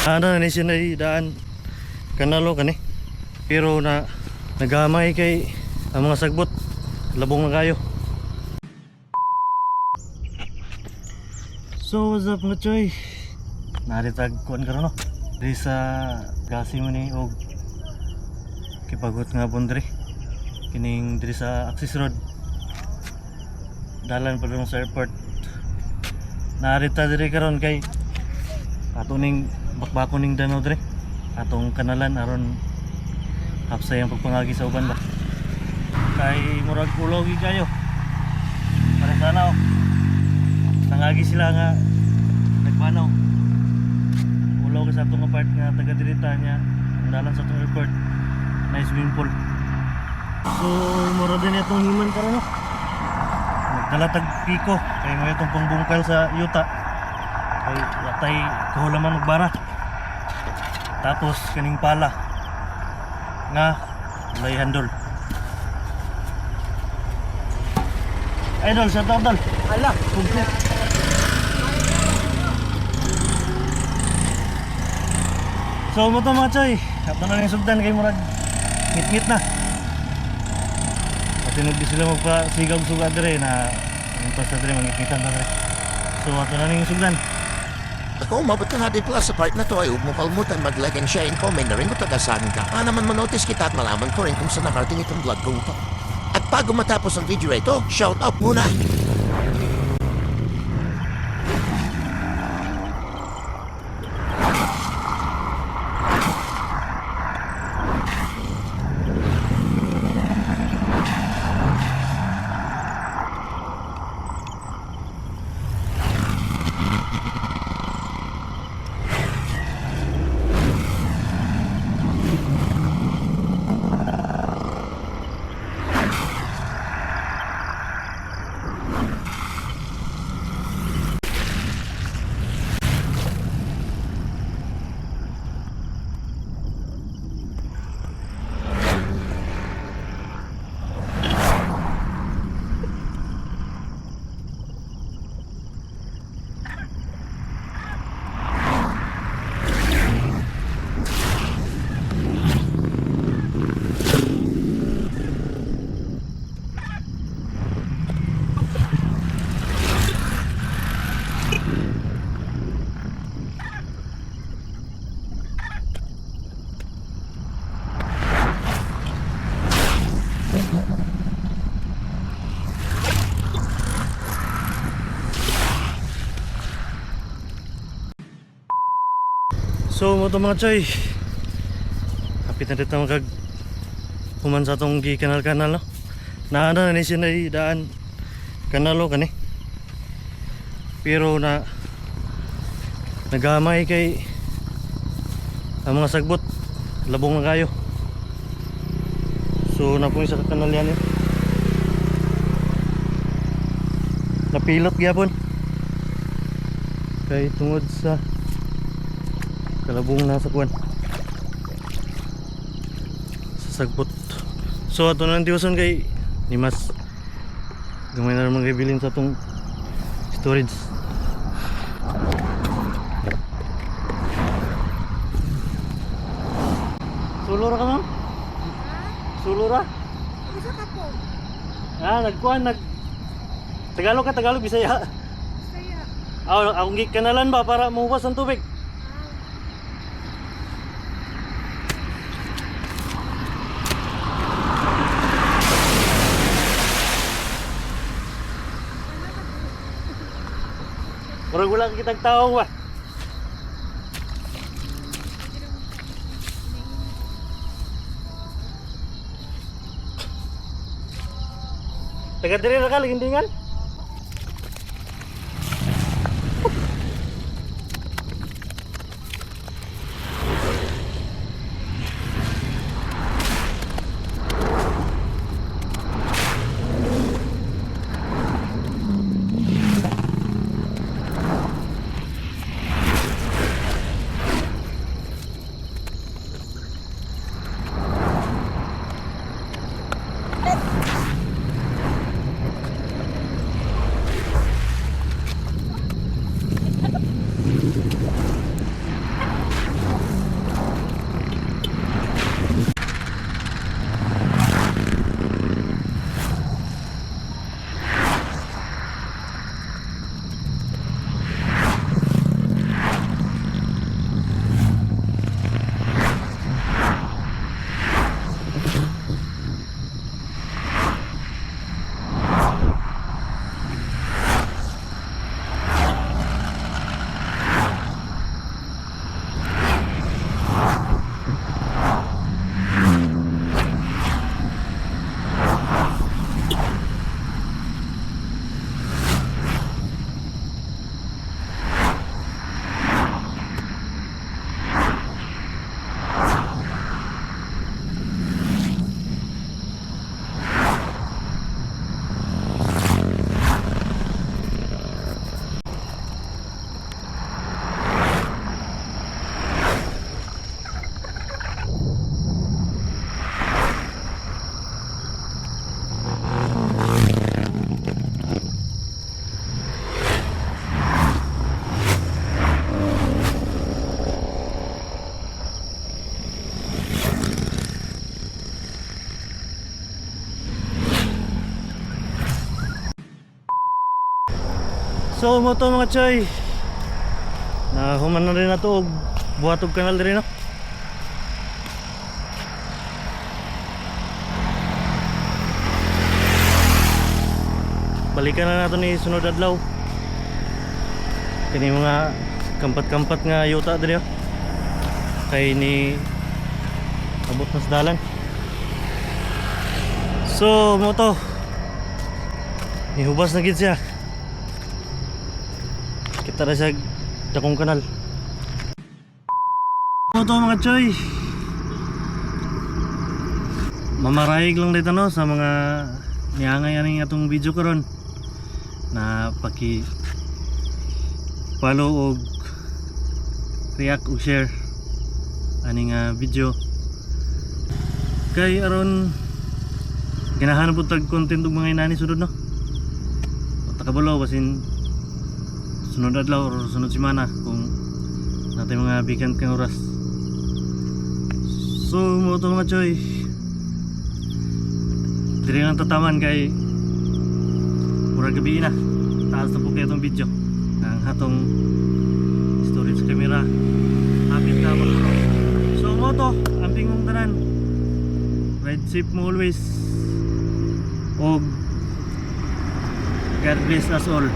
Ano na siya na daan kanalo kani. Pero na nagamay kay ang mga sagbot. Labong na kayo. So what's up mga choy? Naritag kuan karon no. Diri sa gasi mo ni og kipagot nga bundre. Kining diri sa Access Road. Dalan pa dong sa airport. Narita diri karon kay ato ning bakbako ning dano diri. Atong kanalan aron hapsay ang pagpangagi sa uban ba. Kay murag ulogi kayo. Para sana oh. Nangagi sila nga nagmanaw. Ulaw ka sa atong apart nga taga dirita niya. Ang dalan sa atong airport. Nice swimming pool. So mura din itong himan karon no. Nagdalatag piko kay mo itong pangbungkal sa yuta. Kay watay kahulaman og bara. Tapos kaning pala nga lay handle. Idol sa idol. Ala, complete. So mo to mga choy. Ato na yung sugdan kay murag ngit-ngit na. Patinog di sila magpa-sigaw sugad dire na yung pa sa dire mangit-ngitan na dire. So ato na yung sugdan. Ako, mabot na natin pala sa part na to ay huwag mo kalmutan mag-like and share and comment na rin kung tagasan ka. Naman manotice kita at malaman ko rin kung saan nakarating itong vlog ko ito. At bago matapos ang video ito, shout out muna! So mo to mga choy. Kapit na dito magag human sa itong kanal-kanal no. Naana na siya na daan kanalo kani. Pero na nagamay kay ang mga sagbot. Labong na kayo. So napong isa ka kanal yan napilot gyapon kay tungod sa kalabong nasa kuwan sa sagbot. So ato na tiwason kay ni mas gamay na naman kay bilin sa itong storage. Sulura ka ma'am? Sulura? Isa ka po. Nagkuhan Tagalog ka, Tagalog, Bisaya. Bisaya. Akong kanalan ba para mahuwas ang tubig? Murag wala kitang tao ba? Taga diri ra ka lindingan? So mo to mga choy. Nahuman na rin na to og buhatog kanal rin no. Balikan na nato ni sunod adlaw. Kini mga kampat-kampat nga yuta diri oh. Kay ni abot na sa dalan. So mo to. Nihubas na gid siya. Kita ra siya dakong kanal. Mo to mga choy. Mamarayig lang dito no sa mga niangay aning atong video karon na paki follow og react og share aning video kay aron ganahan po tag content og mga inani sunod no takabalo basin sunod adlaw or sunod semana kung natin mga bigyan kang oras. So mo to mga choy diri lang tataman kay murag gabi na taas na po kayo itong video ang hatong storage camera hapit na mo. So mo to amping mong tanan ride safe mo always og God bless us all.